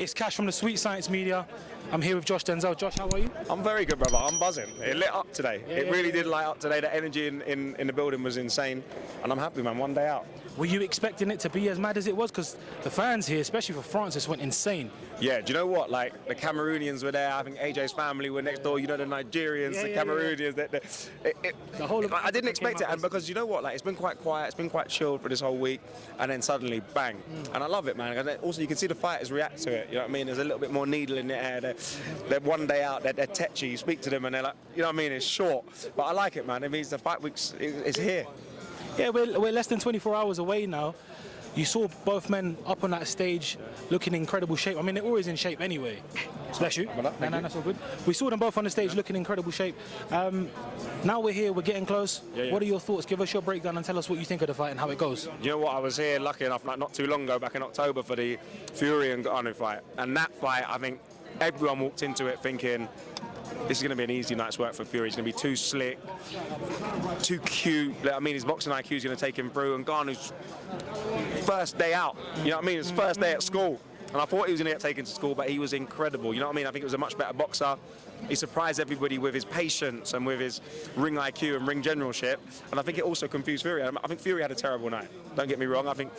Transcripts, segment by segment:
It's Cash from the Sweet Science Media. I'm here with Josh Denzel. Josh, how are you? I'm very good, brother. I'm buzzing. It lit up today. Yeah, it really did light up today. The energy in the building was insane. And I'm happy, man. One day out. Were you expecting it to be as mad as it was? Because the fans here, especially for France, just went insane. Yeah, do you know what? Like, the Cameroonians were there. I think AJ's family were next door. You know, the Nigerians, the Cameroonians. The whole of I didn't expect it. And because, you know what? Like, it's been quite quiet. It's been quite chilled for this whole week. And then suddenly, bang. And I love it, man. And also, you can see the fighters react to it. You know what I mean? There's a little bit more needle in the air. They're one day out. They're 𝗕𝗺𝗁. You speak to them and they're like, you know what I mean? It's short. But I like it, man. It means the fight week is here. Yeah, we're less than 24 hours away now. You saw both men up on that stage looking in incredible shape. I mean, they're always in shape anyway. Bless you. No, that's all good. We saw them both on the stage looking in incredible shape. Now we're here, we're getting close. What are your thoughts? Give us your breakdown and tell us what you think of the fight and how it goes. You know what? I was here, lucky enough, like not too long ago, back in October, for the Fury and Ngannou fight. And that fight, I think everyone walked into it thinking, this is going to be an easy night's work for Fury. He's going to be too slick, too cute. I mean, his boxing IQ is going to take him through. And Ngannou's first day out, you know what I mean? His first day at school. And I thought he was going to get taken to school, but he was incredible. You know what I mean? I think he was a much better boxer. He surprised everybody with his patience and with his ring IQ and ring generalship. And I think it also confused Fury. I think Fury had a terrible night. Don't get me wrong. I think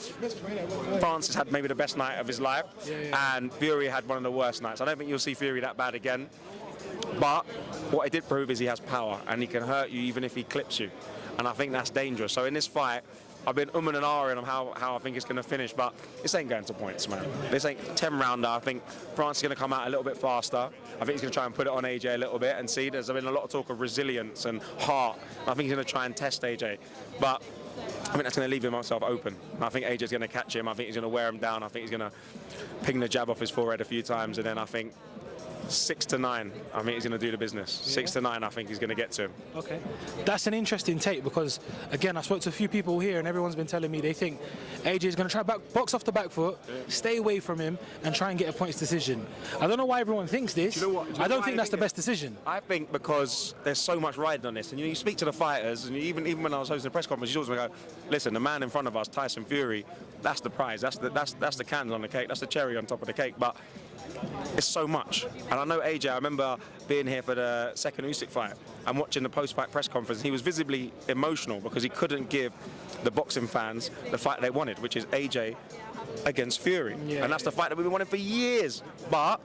Francis had maybe the best night of his life. And Fury had one of the worst nights. I don't think you'll see Fury that bad again. But what it did prove is he has power and he can hurt you even if he clips you. And I think that's dangerous. So in this fight, I've been and ahhing on how I think it's going to finish, but this ain't going to points, man. This ain't 10-rounder. I think France is going to come out a little bit faster. I think he's going to try and put it on AJ a little bit and see. There's been a lot of talk of resilience and heart. I think he's going to try and test AJ. But I think that's going to leave himself open. I think AJ's going to catch him. I think he's going to wear him down. I think he's going to ping the jab off his forehead a few times, and then I think 6 to 9, I think he's going to do the business. 6 to 9, I think he's going to get to him. Okay, that's an interesting take because, again, I spoke to a few people here and everyone's been telling me they think AJ is going to try box off the back foot, stay away from him and try and get a points decision. I don't know why everyone thinks this. Do you know what? I don't think that's the best decision. I think because there's so much riding on this, and you speak to the fighters, and even when I was hosting a press conference, you always go, listen, the man in front of us, Tyson Fury, that's the prize, that's the candle on the cake, that's the cherry on top of the cake. But it's so much. And I know AJ, I remember being here for the second Usyk fight and watching the post-fight press conference. He was visibly emotional because he couldn't give the boxing fans the fight they wanted, which is AJ against Fury. And that's the fight that we've been wanting for years. But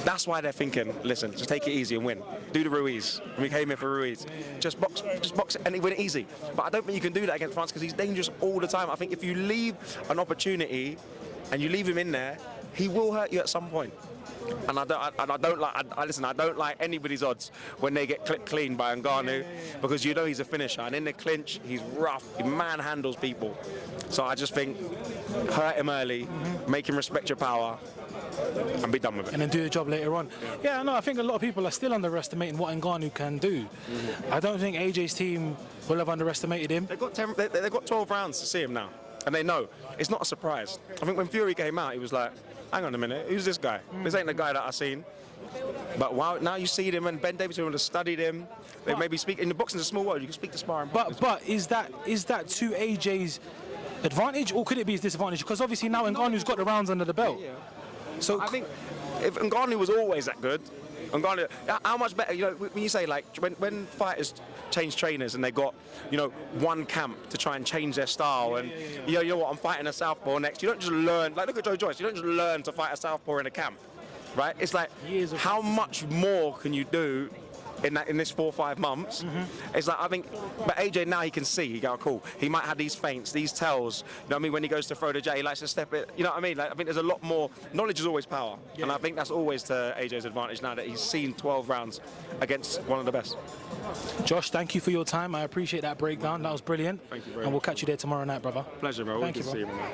that's why they're thinking, listen, just take it easy and win. Do the Ruiz. We came here for Ruiz. Just box it and win it easy. But I don't think you can do that against France because he's dangerous all the time. I think if you leave an opportunity and you leave him in there, he will hurt you at some point. And I don't like anybody's odds when they get clipped clean by Ngannou because you know he's a finisher. And in the clinch, he's rough. He manhandles people. So I just think hurt him early, make him respect your power, and be done with it. And then do the job later on. Yeah, no, I think a lot of people are still underestimating what Ngannou can do. I don't think AJ's team will have underestimated him. They've got 12 rounds to see him now. And they know. It's not a surprise. I think when Fury came out, he was like, hang on a minute, who's this guy? This ain't the guy that I've seen. But wow, now you see him, and Ben Davidson would have studied him. They maybe speak, in the boxing's a small world, you can speak to sparring. But is that to AJ's advantage, or could it be his disadvantage? Because obviously now Ngannou's got the rounds under the belt. So I think if Ngannou was always that good, Ngannou, how much better, you know, when you say, like, when fighters change trainers and they got, you know, one camp to try and change their style, and you know what, I'm fighting a southpaw next. You don't just learn, like, look at Joe Joyce, you don't just learn to fight a southpaw in a camp, right? It's like, how much more can you do in this 4 or 5 months? It's like, I think, but AJ now he can see, he go, cool, he might have these feints, these tells, you know what I mean, when he goes to throw the jab, he likes to step it, you know what I mean? Like, I think there's a lot more, knowledge is always power, and I think that's always to AJ's advantage now that he's seen 12 rounds against one of the best. Josh, thank you for your time, I appreciate that breakdown, that was brilliant. Thank you very much. And we'll catch you there tomorrow night, brother. Pleasure, bro. Thank you, Good to see you, man.